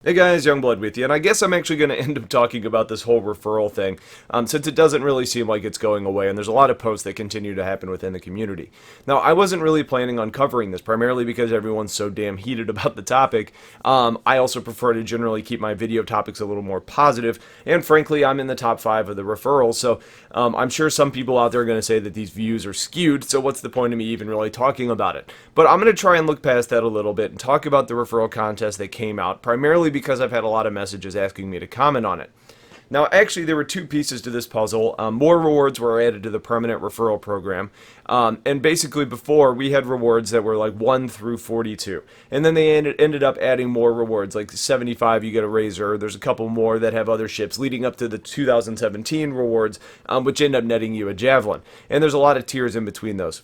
Hey guys, Youngblood with you, and I guess I'm actually going to end up talking about this whole referral thing, since it doesn't really seem like it's going away, and there's a lot of posts that continue to happen within the community. Now, I wasn't really planning on covering this, primarily because everyone's so damn heated about the topic. I also prefer to generally keep my video topics a little more positive, and frankly, I'm in the top 5 of the referrals, so I'm sure some people out there are going to say that these views are skewed, so what's the point of me even really talking about it? But I'm going to try and look past that a little bit and talk about the referral contest that came out, primarily because I've had a lot of messages asking me to comment on it. Now, actually, there were two pieces to this puzzle. More rewards were added to the permanent referral program. And basically, before, we had rewards that were like 1 through 42. And then they ended up adding more rewards, like 75, you get a Razor. There's a couple more that have other ships, leading up to the 2017 rewards, which end up netting you a Javelin. And there's a lot of tiers in between those.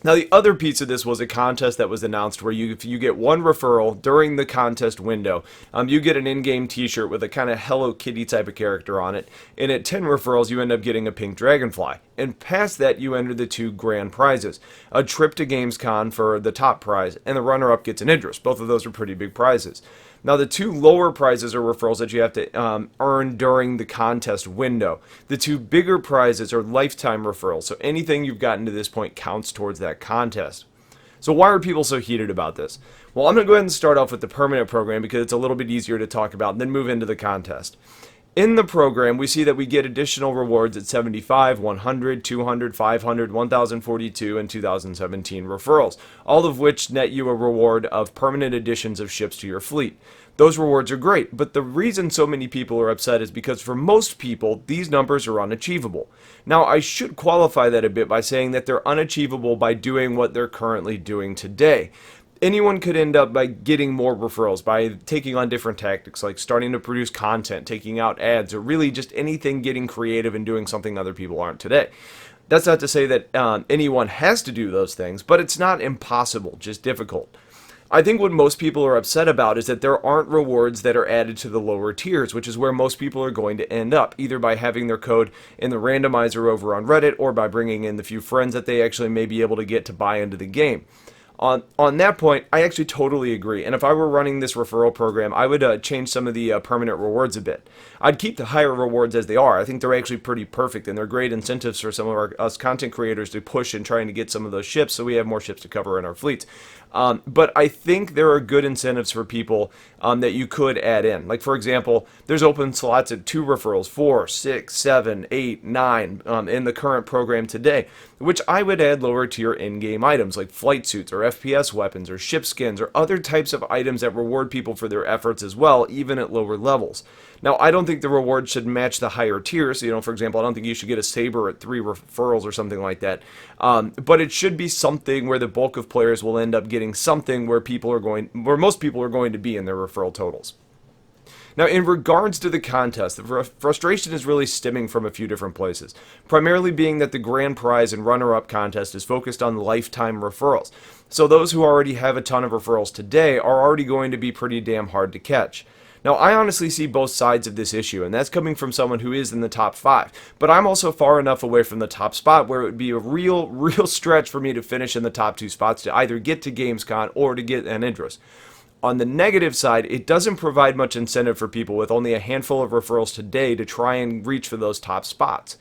Now, the other piece of this was a contest that was announced where if you get one referral during the contest window, you get an in-game t-shirt with a kind of Hello Kitty type of character on it, and at 10 referrals, you end up getting a pink dragonfly. And past that, you enter the two grand prizes, a trip to Gamescom for the top prize, and the runner-up gets an Idris. Both of those are pretty big prizes. Now, the two lower prizes are referrals that you have to earn during the contest window. The two bigger prizes are lifetime referrals, so anything you've gotten to this point counts towards that contest. So why are people so heated about this? Well, I'm going to go ahead and start off with the permanent program because it's a little bit easier to talk about, and then move into the contest. In the program, we see that we get additional rewards at 75, 100, 200, 500, 1042, and 2017 referrals, all of which net you a reward of permanent additions of ships to your fleet. Those rewards are great, but the reason so many people are upset is because for most people, these numbers are unachievable. Now, I should qualify that a bit by saying that they're unachievable by doing what they're currently doing today. Anyone could end up by getting more referrals, by taking on different tactics, like starting to produce content, taking out ads, or really just anything getting creative and doing something other people aren't today. That's not to say that anyone has to do those things, but it's not impossible, just difficult. I think what most people are upset about is that there aren't rewards that are added to the lower tiers, which is where most people are going to end up, either by having their code in the randomizer over on Reddit, or by bringing in the few friends that they actually may be able to get to buy into the game. On that point, I actually totally agree, and if I were running this referral program, I would change some of the permanent rewards a bit. I'd keep the higher rewards as they are. I think they're actually pretty perfect, and they're great incentives for some of us content creators to push in trying to get some of those ships so we have more ships to cover in our fleets. But I think there are good incentives for people that you could add in. Like, for example, there's open slots at 2 referrals, 4, 6, 7, 8, 9 in the current program today, which I would add lower tier in-game items like flight suits or FPS weapons or ship skins or other types of items that reward people for their efforts as well, even at lower levels. Now, I don't think the reward should match the higher tiers. For example, I don't think you should get a saber at 3 referrals or something like that. But it should be something where the bulk of players will end up getting something where most people are going to be in their referral totals. Now, in regards to the contest, the frustration is really stemming from a few different places, primarily being that the grand prize and runner-up contest is focused on lifetime referrals. So those who already have a ton of referrals today are already going to be pretty damn hard to catch. Now, I honestly see both sides of this issue, and that's coming from someone who is in the top 5. But I'm also far enough away from the top spot where it would be a real stretch for me to finish in the top 2 spots to either get to Gamescom or to get an Idris. On the negative side, it doesn't provide much incentive for people with only a handful of referrals today to try and reach for those top spots.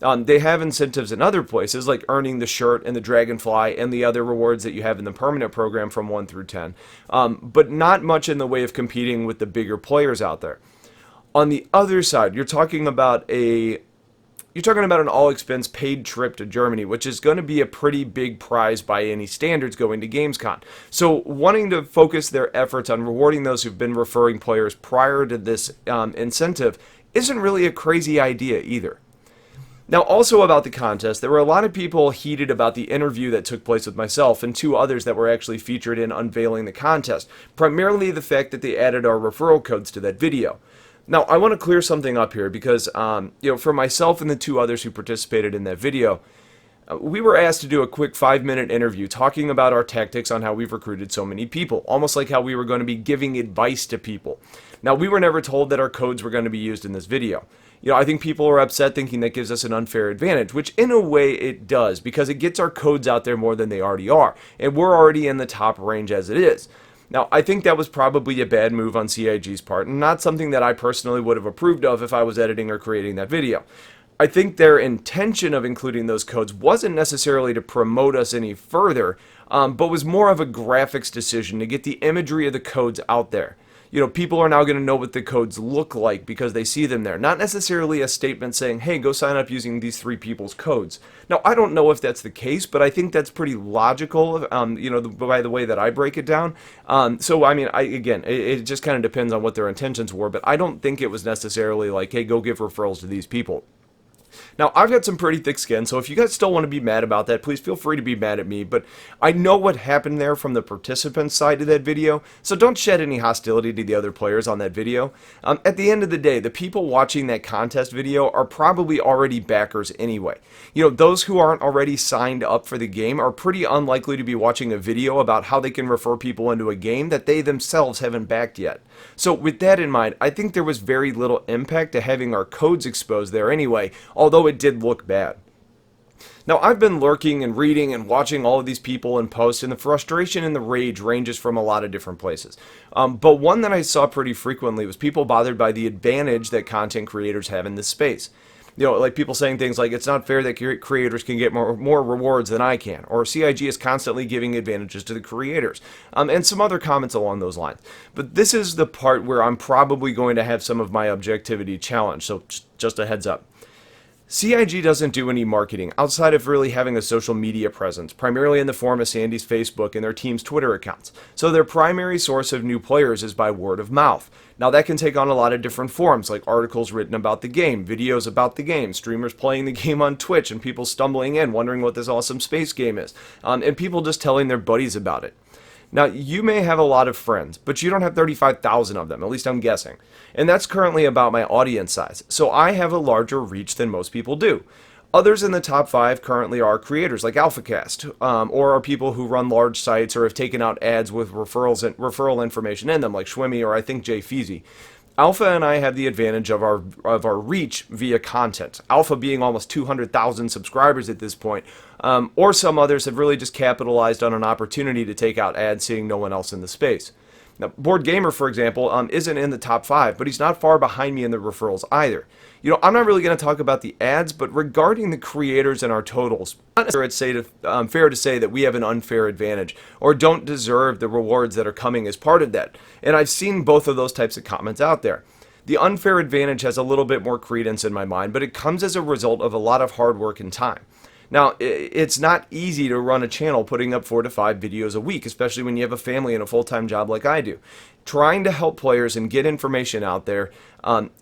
They have incentives in other places, like earning the shirt and the dragonfly and the other rewards that you have in the permanent program from 1 through 10, but not much in the way of competing with the bigger players out there. On the other side, you're talking about an all-expense paid trip to Germany, which is going to be a pretty big prize by any standards going to Gamescom. So wanting to focus their efforts on rewarding those who've been referring players prior to this incentive isn't really a crazy idea either. Now, also about the contest, there were a lot of people heated about the interview that took place with myself and 2 others that were actually featured in unveiling the contest, primarily the fact that they added our referral codes to that video. Now, I want to clear something up here because, for myself and the 2 others who participated in that video, we were asked to do a quick 5-minute interview talking about our tactics on how we've recruited so many people, almost like how we were going to be giving advice to people. Now, we were never told that our codes were going to be used in this video. I think people are upset thinking that gives us an unfair advantage, which in a way it does, because it gets our codes out there more than they already are, and we're already in the top range as it is. Now, I think that was probably a bad move on CIG's part, and not something that I personally would have approved of if I was editing or creating that video. I think their intention of including those codes wasn't necessarily to promote us any further, but was more of a graphics decision to get the imagery of the codes out there. You know, people are now going to know what the codes look like because they see them there. Not necessarily a statement saying, hey, go sign up using these three people's codes. Now, I don't know if that's the case, but I think that's pretty logical, by the way that I break it down. So, I mean, it just kind of depends on what their intentions were, but I don't think it was necessarily like, hey, go give referrals to these people. Now, I've got some pretty thick skin, so if you guys still want to be mad about that, please feel free to be mad at me, but I know what happened there from the participants' side of that video, so don't shed any hostility to the other players on that video. At the end of the day, the people watching that contest video are probably already backers anyway. You know, those who aren't already signed up for the game are pretty unlikely to be watching a video about how they can refer people into a game that they themselves haven't backed yet. So with that in mind, I think there was very little impact to having our codes exposed there anyway, although it did look bad. Now, I've been lurking and reading and watching all of these people and posts, and the frustration and the rage ranges from a lot of different places. But one that I saw pretty frequently was people bothered by the advantage that content creators have in this space. You know, like people saying things like, it's not fair that creators can get more rewards than I can, or CIG is constantly giving advantages to the creators, and some other comments along those lines. But this is the part where I'm probably going to have some of my objectivity challenged, so just a heads up. CIG doesn't do any marketing outside of really having a social media presence, primarily in the form of Sandy's Facebook and their team's Twitter accounts. So their primary source of new players is by word of mouth. Now that can take on a lot of different forms, like articles written about the game, videos about the game, streamers playing the game on Twitch, and people stumbling in wondering what this awesome space game is, and people just telling their buddies about it. Now, you may have a lot of friends, but you don't have 35,000 of them, at least I'm guessing. And that's currently about my audience size, so I have a larger reach than most people do. Others in the top 5 currently are creators like AlphaCast, or are people who run large sites or have taken out ads with referral information in them, like Schwimmy or I think Jay Feezy. Alpha and I have the advantage of our reach via content. Alpha being almost 200,000 subscribers at this point, or some others have really just capitalized on an opportunity to take out ads, seeing no one else in the space. Now, Board Gamer, for example, isn't in the top 5, but he's not far behind me in the referrals either. You know, I'm not really going to talk about the ads, but regarding the creators and our totals, it's fair to say that we have an unfair advantage, or don't deserve the rewards that are coming as part of that. And I've seen both of those types of comments out there. The unfair advantage has a little bit more credence in my mind, but it comes as a result of a lot of hard work and time. Now, it's not easy to run a channel putting up 4 to 5 videos a week, especially when you have a family and a full-time job like I do. Trying to help players and get information out there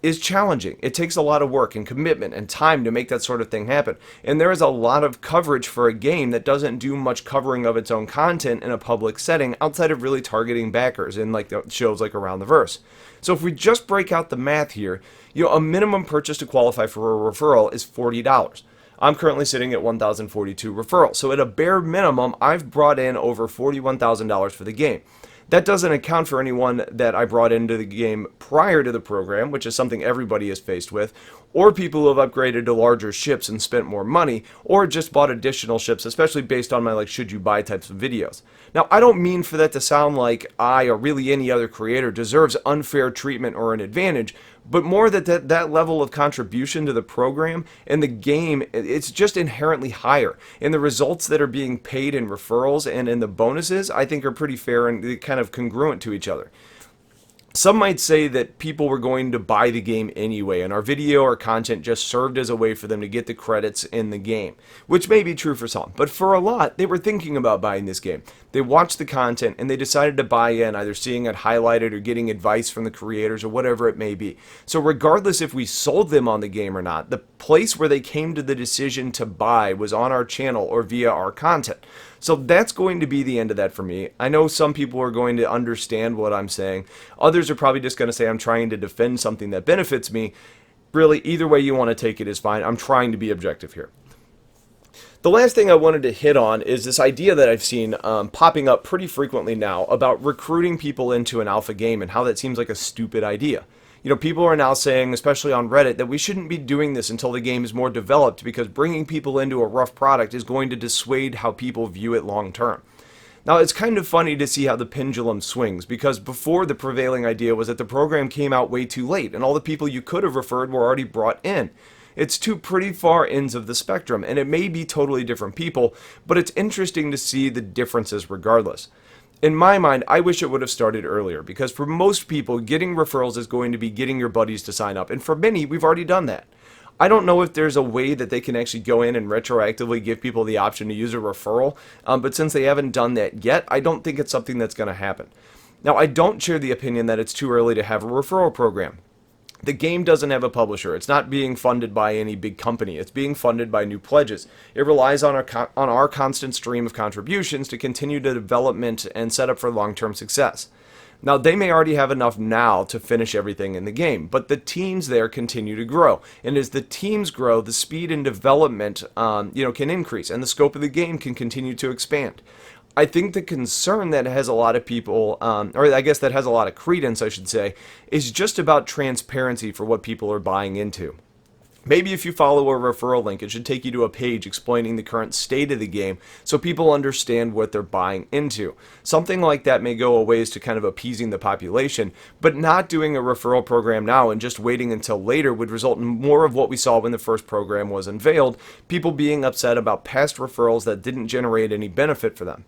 is challenging. It takes a lot of work and commitment and time to make that sort of thing happen. And there is a lot of coverage for a game that doesn't do much covering of its own content in a public setting outside of really targeting backers in like the shows like Around the Verse. So if we just break out the math here, you know, a minimum purchase to qualify for a referral is $40. I'm currently sitting at 1,042 referrals, so at a bare minimum, I've brought in over $41,000 for the game. That doesn't account for anyone that I brought into the game prior to the program, which is something everybody is faced with, or people who have upgraded to larger ships and spent more money, or just bought additional ships, especially based on my like should you buy types of videos. Now, I don't mean for that to sound like I, or really any other creator, deserves unfair treatment or an advantage, but more that level of contribution to the program and the game, it's just inherently higher. And the results that are being paid in referrals and in the bonuses, I think are pretty fair and kind of congruent to each other. Some might say that people were going to buy the game anyway, and our video or content just served as a way for them to get the credits in the game, which may be true for some, but for a lot, they were thinking about buying this game. They watched the content and they decided to buy in, either seeing it highlighted or getting advice from the creators or whatever it may be. So regardless if we sold them on the game or not, the place where they came to the decision to buy was on our channel or via our content. So that's going to be the end of that for me. I know some people are going to understand what I'm saying. Others are probably just going to say I'm trying to defend something that benefits me. Really, either way you want to take it is fine. I'm trying to be objective here. The last thing I wanted to hit on is this idea that I've seen popping up pretty frequently now about recruiting people into an alpha game and how that seems like a stupid idea. You know, people are now saying, especially on Reddit, that we shouldn't be doing this until the game is more developed because bringing people into a rough product is going to dissuade how people view it long term. Now, it's kind of funny to see how the pendulum swings, because before the prevailing idea was that the program came out way too late and all the people you could have referred were already brought in. It's two pretty far ends of the spectrum, and it may be totally different people, but it's interesting to see the differences regardless. In my mind, I wish it would have started earlier, because for most people, getting referrals is going to be getting your buddies to sign up, and for many, we've already done that. I don't know if there's a way that they can actually go in and retroactively give people the option to use a referral, but since they haven't done that yet, I don't think it's something that's going to happen. Now, I don't share the opinion that it's too early to have a referral program. The game doesn't have a publisher. It's not being funded by any big company. It's being funded by new pledges. It relies on our constant stream of contributions to continue the development and set up for long-term success. Now, they may already have enough now to finish everything in the game, but the teams there continue to grow. And as the teams grow, the speed and development can increase, and the scope of the game can continue to expand. I think the concern that has a lot of people, or I guess that has a lot of credence, I should say, is just about transparency for what people are buying into. Maybe if you follow a referral link, it should take you to a page explaining the current state of the game so people understand what they're buying into. Something like that may go a ways to kind of appeasing the population, but not doing a referral program now and just waiting until later would result in more of what we saw when the first program was unveiled, people being upset about past referrals that didn't generate any benefit for them.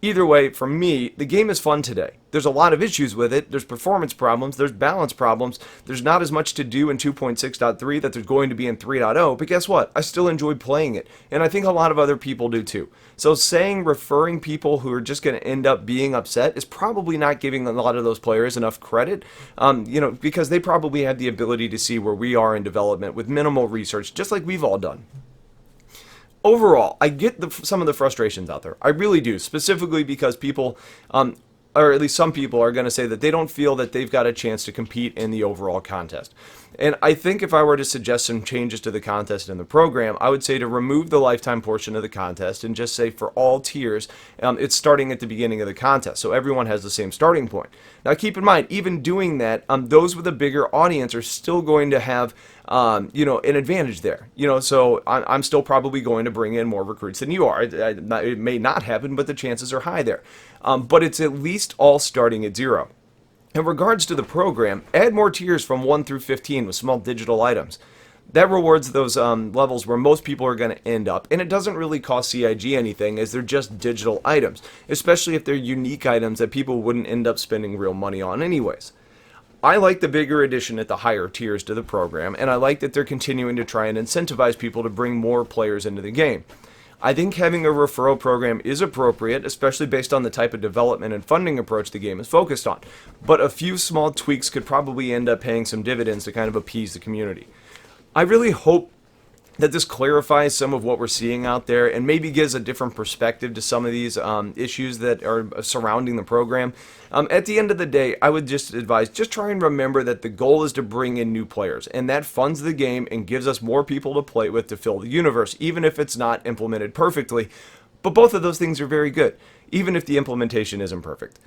Either way, for me, the game is fun today. There's a lot of issues with it. There's performance problems. There's balance problems. There's not as much to do in 2.6.3 that there's going to be in 3.0, but guess what? I still enjoy playing it, and I think a lot of other people do too. So referring people who are just going to end up being upset is probably not giving a lot of those players enough credit, because they probably have the ability to see where we are in development with minimal research, just like we've all done. Overall, I get some of the frustrations out there. I really do, specifically because people, or at least some people, are going to say that they don't feel that they've got a chance to compete in the overall contest. And I think if I were to suggest some changes to the contest and the program, I would say to remove the lifetime portion of the contest and just say for all tiers, it's starting at the beginning of the contest, so everyone has the same starting point. Now keep in mind, even doing that, those with a bigger audience are still going to have an advantage there. So I'm still probably going to bring in more recruits than you are. It may not happen, but the chances are high there. But it's at least all starting at 0. In regards to the program, add more tiers from 1 through 15 with small digital items. That rewards those levels where most people are going to end up, and it doesn't really cost CIG anything as they're just digital items, especially if they're unique items that people wouldn't end up spending real money on anyways. I like the bigger addition at the higher tiers to the program, and I like that they're continuing to try and incentivize people to bring more players into the game. I think having a referral program is appropriate, especially based on the type of development and funding approach the game is focused on, but a few small tweaks could probably end up paying some dividends to kind of appease the community. I really hope that this clarifies some of what we're seeing out there and maybe gives a different perspective to some of these issues that are surrounding the program. At the end of the day, I would just advise, just try and remember that the goal is to bring in new players, and that funds the game and gives us more people to play with to fill the universe, even if it's not implemented perfectly. But both of those things are very good, even if the implementation isn't perfect.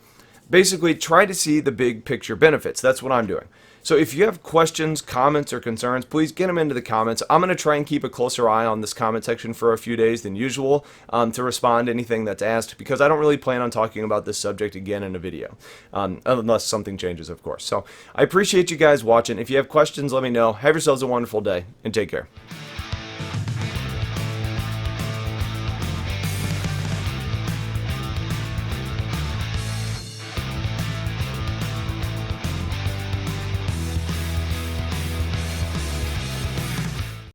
Basically, try to see the big picture benefits. That's what I'm doing. So if you have questions, comments, or concerns, please get them into the comments. I'm going to try and keep a closer eye on this comment section for a few days than usual to respond to anything that's asked, because I don't really plan on talking about this subject again in a video, unless something changes, of course. So I appreciate you guys watching. If you have questions, let me know. Have yourselves a wonderful day, and take care.